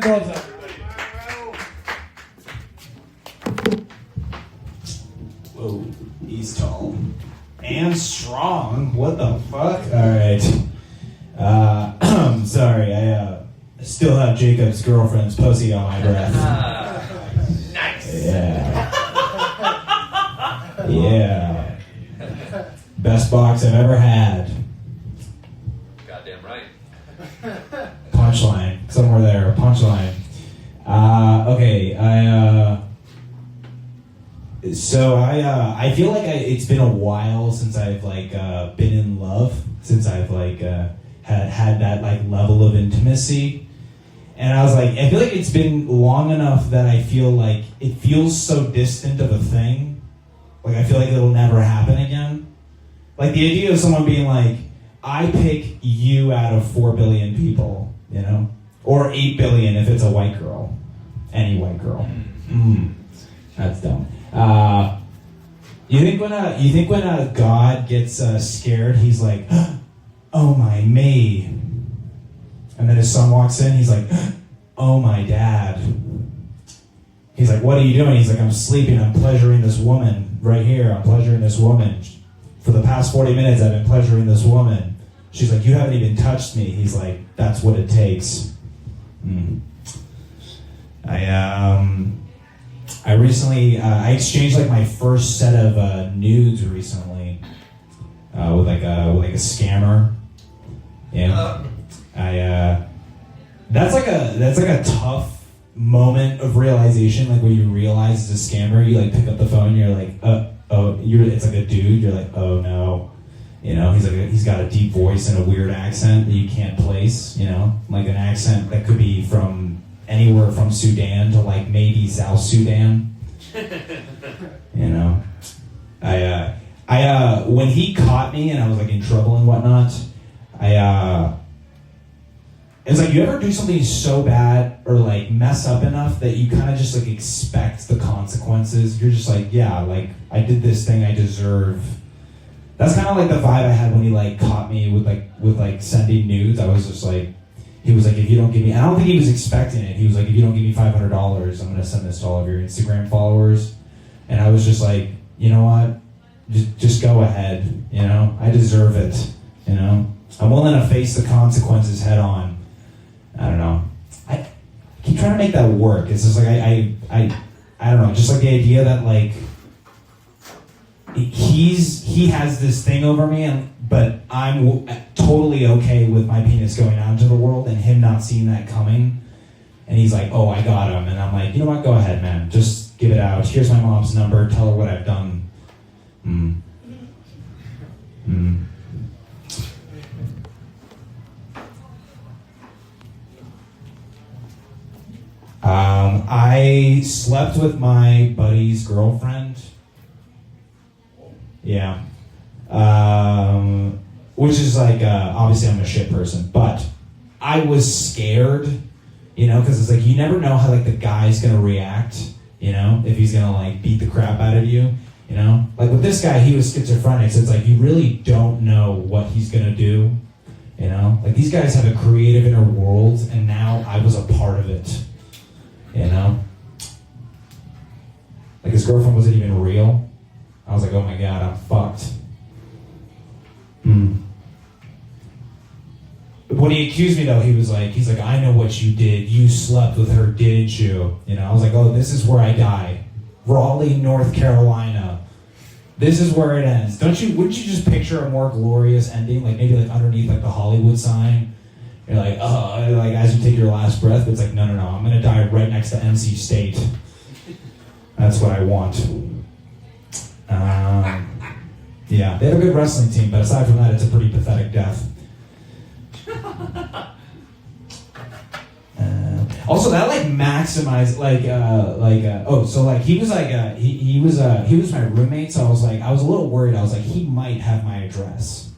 and Broadside. Whoa, he's tall. And strong. What the fuck? Alright. Sorry, I still have Jacob's girlfriend's pussy on my breath. Nice. Yeah. Yeah. Best box I've ever had. Goddamn right. Punchline. Somewhere there. Punchline. Okay, So I feel like it's been a while since I've been in love, since I've had that level of intimacy, and I was like, I feel like it's been long enough that I feel like it feels so distant of a thing, like I feel like it'll never happen again. Like the idea of someone being like, I pick you out of 4 billion people, you know, or 8 billion if it's a white girl, any white girl. That's dumb. You think when God gets scared, he's like, oh my me, and then his son walks in, he's like, oh my dad. He's like, what are you doing? He's like, I'm sleeping, I'm pleasuring this woman right here, I'm pleasuring this woman. For the past 40 minutes, I've been pleasuring this woman. She's like, you haven't even touched me. He's like, that's what it takes. I recently, I exchanged my first set of nudes recently with a scammer. Yeah. That's like a tough moment of realization, when you realize it's a scammer. You pick up the phone, you're like, it's like a dude. You're like, oh no, you know. He's got a deep voice and a weird accent that you can't place. You know, like an accent that could be from anywhere from Sudan to maybe South Sudan. You know, when he caught me and I was in trouble and whatnot, it's like, you ever do something so bad or mess up enough that you kind of just expect the consequences? You're just yeah, I did this thing, I deserve. That's kind of the vibe I had when he caught me with sending nudes. I was just he was if you don't give me, I don't think he was expecting it. He was if you don't give me $500, I'm going to send this to all of your Instagram followers. And I was just you know what? Just go ahead. You know, I deserve it. You know, I'm willing to face the consequences head on. I don't know. I keep trying to make that work. It's just I don't know. Just the idea that he has this thing over me, but I'm totally okay with my penis going out into the world and him not seeing that coming. And he's like, oh, I got him. And I'm like, you know what? Go ahead, man. Just give it out. Here's my mom's number. Tell her what I've done. I slept with my buddy's girlfriend. Yeah. Which is obviously I'm a shit person, but I was scared, you know, because it's you never know how the guy's gonna react, you know, if he's gonna beat the crap out of you, you know. With this guy, he was schizophrenic, so it's you really don't know what he's gonna do, you know. These guys have a creative inner world, and now I was a part of it, you know. His girlfriend wasn't even real. I was oh my god, I'm fucked. When he accused me though, he's like, I know what you did. You slept with her, didn't you? You know, I was oh, this is where I die. Raleigh, North Carolina. This is where it ends. Wouldn't you just picture a more glorious ending? Maybe underneath the Hollywood sign. You're as you take your last breath, but it's no, I'm gonna die right next to NC State. That's what I want. Yeah, they have a good wrestling team, but aside from that, it's a pretty pathetic death. Also, that maximized he was my roommate, so I was a little worried. I was he might have my address.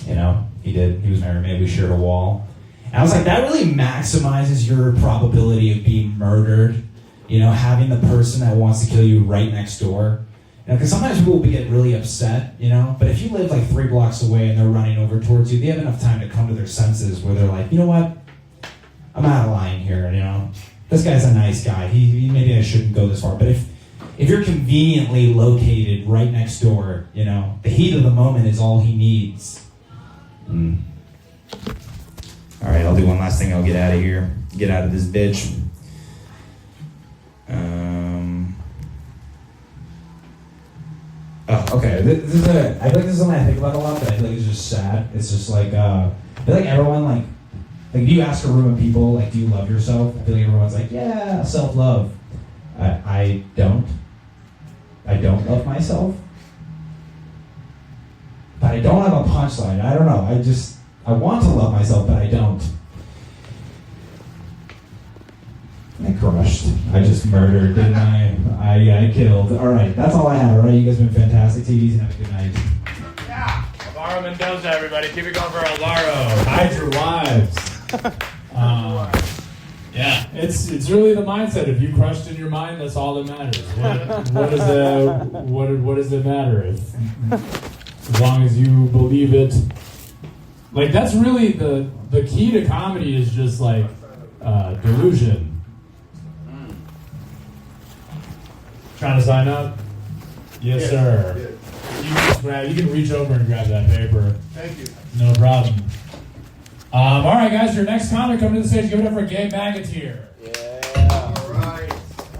You know, he did. He was my roommate. We shared a wall, and I was that really maximizes your probability of being murdered. You know, having the person that wants to kill you right next door. Because sometimes people will get really upset, you know, but if you live 3 blocks away and they're running over towards you, they have enough time to come to their senses where they're you know what, I'm out of line here, you know. This guy's a nice guy. He maybe I shouldn't go this far. But if you're conveniently located right next door, you know, the heat of the moment is all he needs. All right, I'll do one last thing. I'll get out of here. Get out of this bitch. Okay. This is I feel like this is something I think about a lot, but I feel like it's just sad. It's just like I feel like everyone like if you ask a room of people like, do you love yourself? I feel like everyone's like, yeah, self-love. I don't. I don't love myself. But I don't have a punchline. I don't know. I want to love myself, but I don't. I crushed. I just murdered, didn't I? I killed. All right, that's all I have. All right, you guys have been fantastic. Take it easy and have a good night. Yeah, Alvaro Mendoza, everybody. Keep it going for Alvaro. Hide your wives. Yeah, it's really the mindset. If you crushed in your mind, that's all that matters. What does it matter as long as you believe it? Like that's really the key to comedy is just like delusion. Trying to sign up? Yes, sir. Yeah. You can reach over and grab that paper. Thank you. No problem. All right, guys, your next comic coming to the stage. Give it up for Gabe Magateer. Yeah.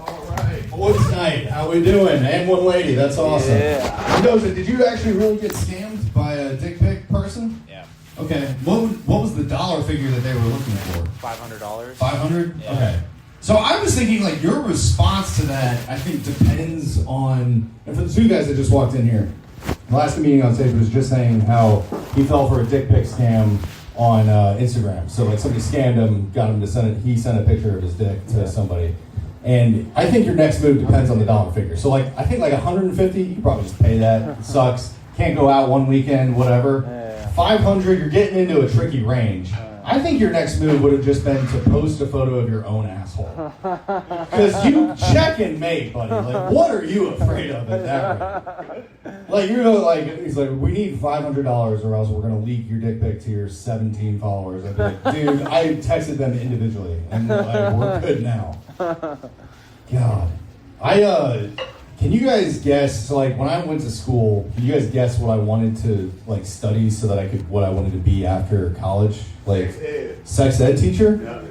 All right. Boys night. How we doing? And one lady. That's awesome. Yeah. Mendoza, did you actually really get scammed by a dick pic person? Yeah. Okay. What was the dollar figure that they were looking for? $500. 500? Yeah. Okay. So I was thinking, like, your response to that, I think, depends on... And for the two guys that just walked in here, the last meeting on stage was just saying how he fell for a dick pic scam on Instagram. So, like, somebody scammed him, got him to send it. He sent a picture of his dick to somebody. And I think your next move depends on the dollar figure. So, like, I think, like, 150, you can probably just pay that. It sucks. Can't go out one weekend, whatever. 500, you're getting into a tricky range. I think your next move would have just been to post a photo of your own asshole. Because you check and mate, buddy. Like, what are you afraid of at that rate? Like, you know, like, he's like, we need $500 or else we're going to leak your dick pic to your 17 followers. I'd be like, dude, I texted them individually, and like, we're good now. God. Can you guys guess, so like, when I went to school, can you guys guess what I wanted to, like, study so that I could, what I wanted to be after college? Like, sex ed teacher? Yeah.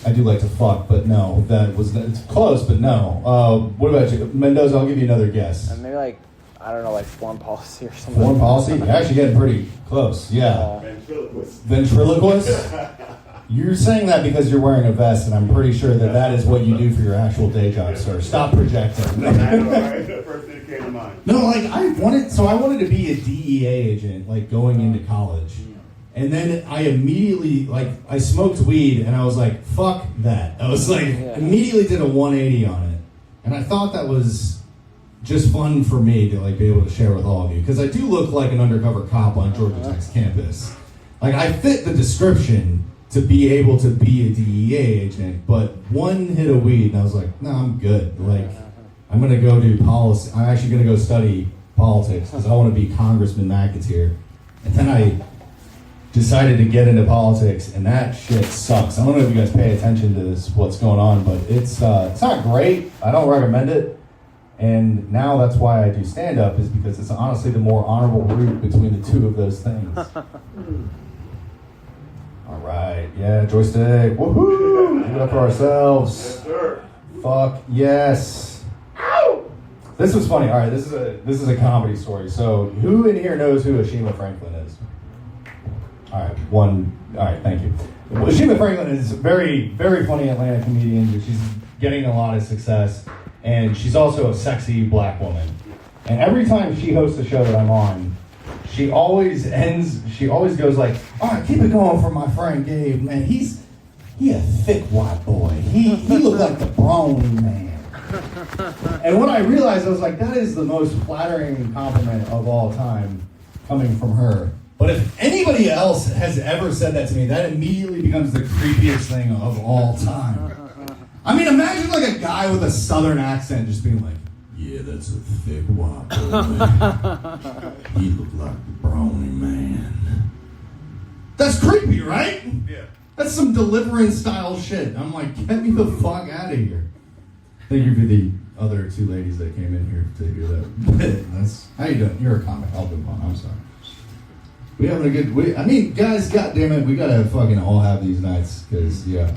I do like to fuck, but no, it's close, but no. What about you? Mendoza, I'll give you another guess. Maybe like, I don't know, like foreign policy or something. Foreign policy? You're actually getting pretty close, yeah. Ventriloquist. Ventriloquist? You're saying that because you're wearing a vest, and I'm pretty sure that is what you do for your actual day job, sir. Stop projecting. That's the first thing that came to mind. No, like, I wanted to be a DEA agent, like, going into college. And then I immediately, like, I smoked weed, and I was like, fuck that. I was like, immediately did a 180 on it. And I thought that was just fun for me to, like, be able to share with all of you. Because I do look like an undercover cop on Georgia Tech's campus. Like, I fit the description to be able to be a DEA agent, but one hit of weed, and I was like, no, I'm good. Like, I'm going to go do policy. I'm actually going to go study politics, because I want to be Congressman McAteer. And then I decided to get into politics, and that shit sucks. I don't know if you guys pay attention to this, what's going on, but it's not great. I don't recommend it. And now that's why I do stand-up, is because it's honestly the more honorable route between the two of those things. All right, yeah, joystick, woohoo! Give it up for ourselves. Yes, sir. Fuck yes. Ow! This was funny. All right, this is a comedy story. So, who in here knows who Ashima Franklin is? All right, thank you. Ashima Franklin is a very, very funny Atlanta comedian. She's getting a lot of success, and she's also a sexy black woman. And every time she hosts a show that I'm on, she always goes like, all right, keep it going for my friend Gabe, man. He a thick white boy. He looked like the brawny man. And when I realized, I was like, that is the most flattering compliment of all time coming from her. But if anybody else has ever said that to me, that immediately becomes the creepiest thing of all time. I mean, imagine like a guy with a southern accent just being like, yeah, that's a thick white boy. He looked like the brawny man. That's creepy, right? Yeah. That's some Deliverance style shit. I'm like, get me the fuck out of here. Thank you for the other two ladies that came in here to hear that. That's how you doing? You're a comic. I'll move on. I'm sorry. We having a good. I mean, guys, goddammit, we gotta fucking all have these nights because yeah.